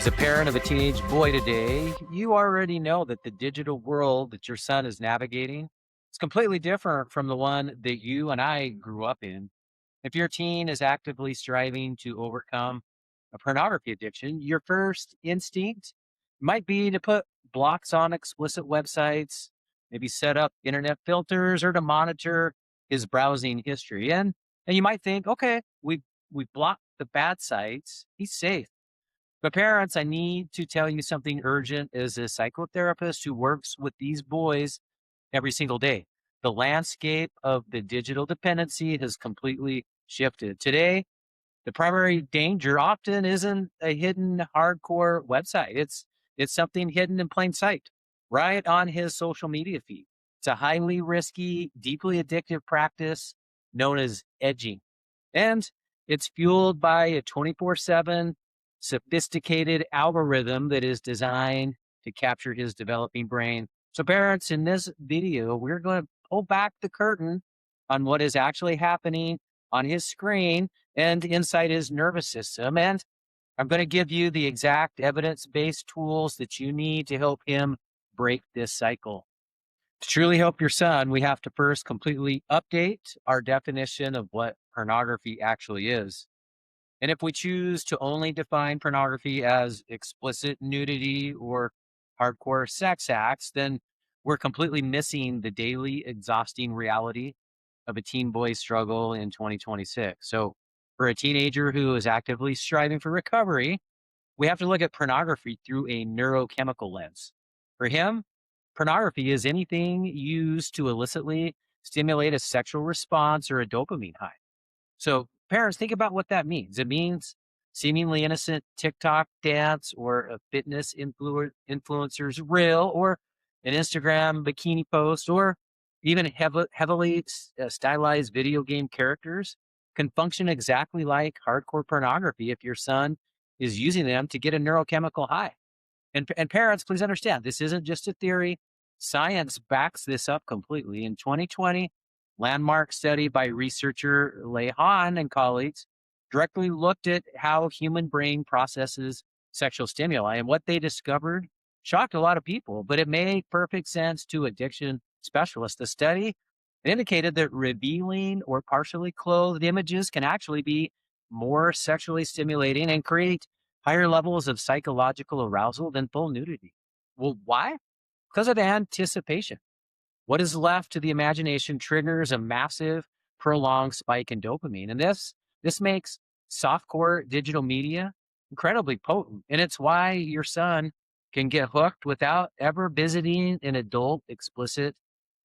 As a parent of a teenage boy today, you already know that the digital world that your son is navigating is completely different from the one that you and I grew up in. If your teen is actively striving to overcome a pornography addiction, your first instinct might be to put blocks on explicit websites, maybe set up internet filters or to monitor his browsing history. And you might think, okay, we've blocked the bad sites. He's safe. But parents, I need to tell you something urgent as a psychotherapist who works with these boys every single day. The landscape of the digital dependency has completely shifted. Today, the primary danger often isn't a hidden hardcore website. It's something hidden in plain sight, right on his social media feed. It's a highly risky, deeply addictive practice known as edging. And it's fueled by a 24/7 sophisticated algorithm that is designed to capture his developing brain. So, parents, in this video, we're going to pull back the curtain on what is actually happening on his screen and inside his nervous system. And I'm going to give you the exact evidence based tools that you need to help him break this cycle. To truly help your son, we have to first completely update our definition of what pornography actually is. And if we choose to only define pornography as explicit nudity or hardcore sex acts, then we're completely missing the daily exhausting reality of a teen boy's struggle in 2026. So, for a teenager who is actively striving for recovery, we have to look at pornography through a neurochemical lens. For him, pornography is anything used to illicitly stimulate a sexual response or a dopamine high. So, parents, think about what that means. It means seemingly innocent TikTok dance or a fitness influencer's reel or an Instagram bikini post or even heavily stylized video game characters can function exactly like hardcore pornography if your son is using them to get a neurochemical high. And parents, please understand, this isn't just a theory. Science backs this up completely. In 2020, landmark study by researcher Lei Han and colleagues directly looked at how human brain processes sexual stimuli, and what they discovered shocked a lot of people, but it made perfect sense to addiction specialists. The study indicated that revealing or partially clothed images can actually be more sexually stimulating and create higher levels of psychological arousal than full nudity. Well, why? Because of anticipation. What is left to the imagination triggers a massive, prolonged spike in dopamine. And this makes softcore digital media incredibly potent. And it's why your son can get hooked without ever visiting an adult explicit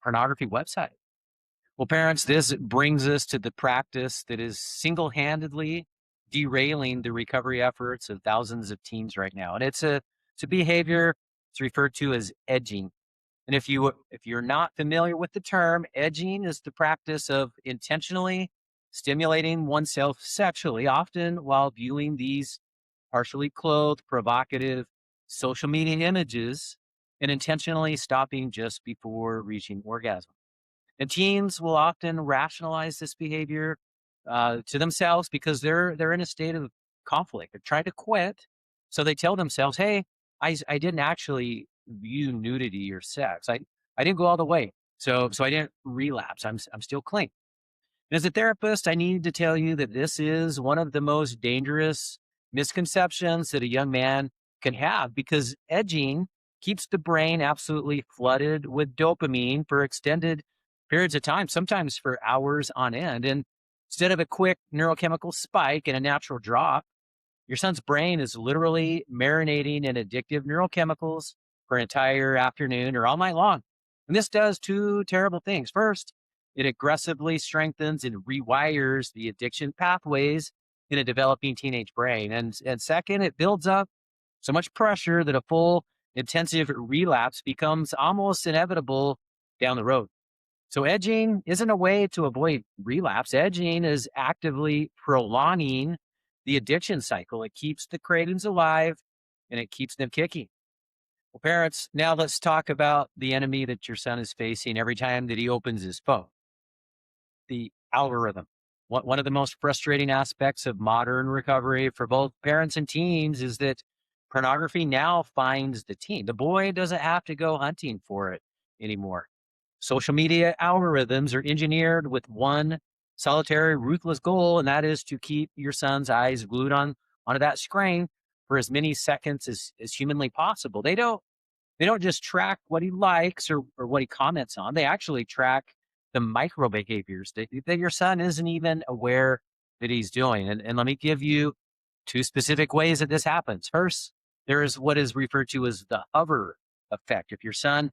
pornography website. Well, parents, this brings us to the practice that is single-handedly derailing the recovery efforts of thousands of teens right now. And it's a behavior. It's referred to as edging. And if you're not familiar with the term, edging is the practice of intentionally stimulating oneself sexually, often while viewing these partially clothed, provocative social media images and intentionally stopping just before reaching orgasm. And teens will often rationalize this behavior to themselves because they're in a state of conflict. They're trying to quit, so they tell themselves, "Hey, I didn't actually view nudity or sex. I didn't go all the way, so I didn't relapse. I'm still clean." And as a therapist, I need to tell you that this is one of the most dangerous misconceptions that a young man can have, because edging keeps the brain absolutely flooded with dopamine for extended periods of time, sometimes for hours on end. And instead of a quick neurochemical spike and a natural drop, your son's brain is literally marinating in addictive neurochemicals for an entire afternoon or all night long. And this does two terrible things. First, it aggressively strengthens and rewires the addiction pathways in a developing teenage brain. And second, it builds up so much pressure that a full intensive relapse becomes almost inevitable down the road. So edging isn't a way to avoid relapse. Edging is actively prolonging the addiction cycle. It keeps the cravings alive and it keeps them kicking. Well, parents, now let's talk about the enemy that your son is facing every time that he opens his phone: the algorithm. One of the most frustrating aspects of modern recovery for both parents and teens is that Pornography now finds the teen. The boy doesn't have to go hunting for it anymore. Social media algorithms are engineered with one solitary, ruthless goal, and that is to keep your son's eyes glued onto that screen for as many seconds as humanly possible. They don't just track what he likes or what he comments on. They actually track the micro behaviors that your son isn't even aware that he's doing. And let me give you two specific ways that this happens. First, there is what is referred to as the hover effect. If your son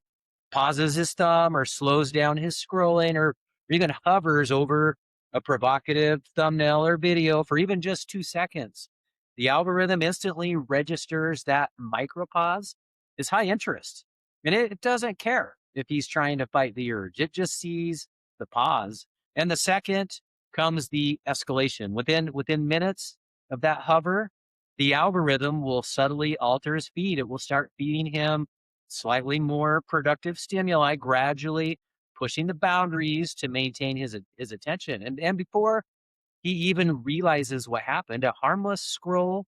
pauses his thumb or slows down his scrolling or even hovers over a provocative thumbnail or video for even just 2 seconds, the algorithm instantly registers that micropause is high interest. And it doesn't care if he's trying to fight the urge. It just sees the pause. And the second comes the escalation. Within minutes of that hover, the algorithm will subtly alter his feed. It will start feeding him slightly more productive stimuli, gradually pushing the boundaries to maintain his attention. And before he even realizes what happened, a harmless scroll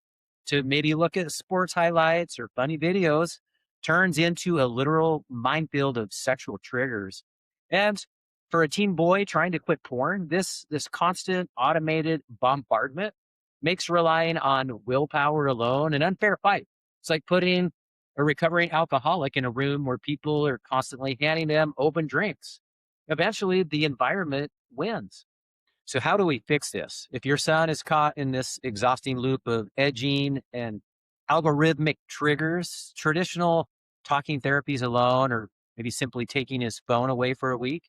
to maybe look at sports highlights or funny videos turns into a literal minefield of sexual triggers. And for a teen boy trying to quit porn, this constant automated bombardment makes relying on willpower alone an unfair fight. It's like putting a recovering alcoholic in a room where people are constantly handing them open drinks. Eventually, the environment wins. So how do we fix this? If your son is caught in this exhausting loop of edging and algorithmic triggers, traditional talking therapies alone, or maybe simply taking his phone away for a week,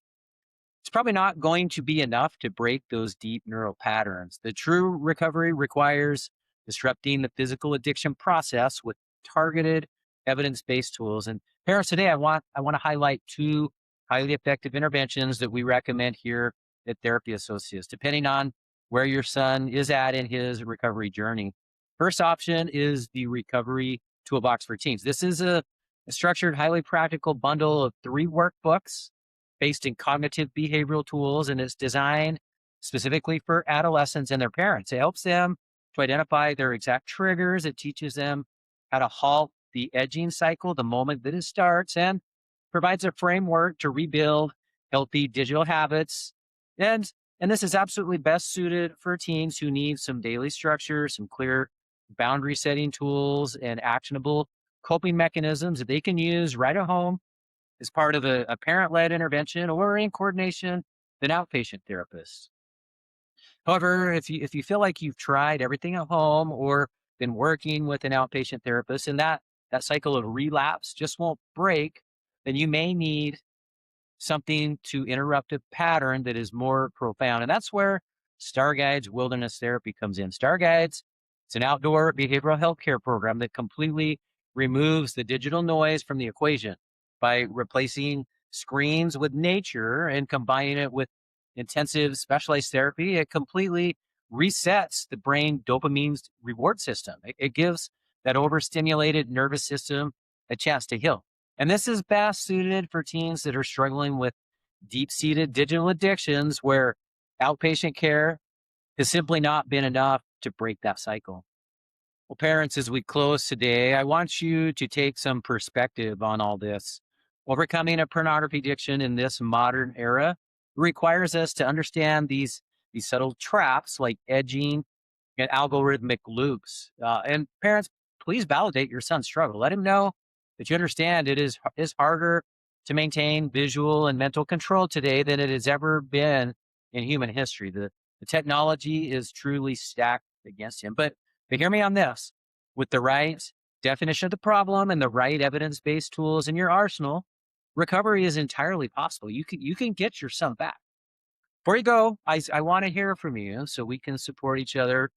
it's probably not going to be enough to break those deep neural patterns. The true recovery requires disrupting the physical addiction process with targeted evidence-based tools. And parents, today I want to highlight two highly effective interventions that we recommend here at Therapy Associates, depending on where your son is at in his recovery journey. First option is the Recovery Toolbox for Teens. This is a structured, highly practical bundle of 3 workbooks based in cognitive behavioral tools, and it's designed specifically for adolescents and their parents. It helps them to identify their exact triggers. It teaches them how to halt the edging cycle the moment that it starts, and provides a framework to rebuild healthy digital habits. And this is absolutely best suited for teens who need some daily structure, some clear boundary setting tools, and actionable coping mechanisms that they can use right at home as part of a parent-led intervention or in coordination with an outpatient therapist. However, if you feel like you've tried everything at home or been working with an outpatient therapist and that cycle of relapse just won't break, then you may need something to interrupt a pattern that is more profound. And that's where Star Guides Wilderness Therapy comes in. Star Guides, it's an outdoor behavioral health care program that completely removes the digital noise from the equation by replacing screens with nature and combining it with intensive specialized therapy. It completely resets the brain dopamine's reward system. It gives that overstimulated nervous system a chance to heal. And this is best suited for teens that are struggling with deep-seated digital addictions where outpatient care has simply not been enough to break that cycle. Well, parents, as we close today, I want you to take some perspective on all this. Overcoming a pornography addiction in this modern era requires us to understand these subtle traps like edging and algorithmic loops. And parents, please validate your son's struggle. Let him know that you understand it is harder to maintain visual and mental control today than it has ever been in human history. The technology is truly stacked against him. But hear me on this. With the right definition of the problem and the right evidence-based tools in your arsenal, recovery is entirely possible. You can get your son back. Before you go, I want to hear from you so we can support each other.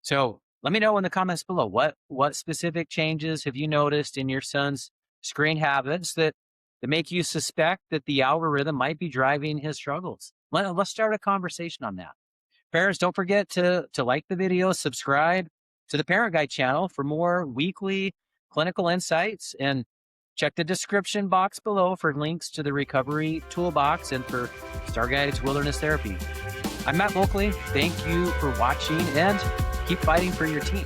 So let me know in the comments below, what specific changes have you noticed in your son's screen habits that make you suspect that the algorithm might be driving his struggles? Let's start a conversation on that. Parents, don't forget to like the video, subscribe to the Parent Guide channel for more weekly clinical insights, and check the description box below for links to the Recovery Toolbox and for Star Guides Wilderness Therapy. I'm Matt Bulkley. Thank you for watching, and keep fighting for your team.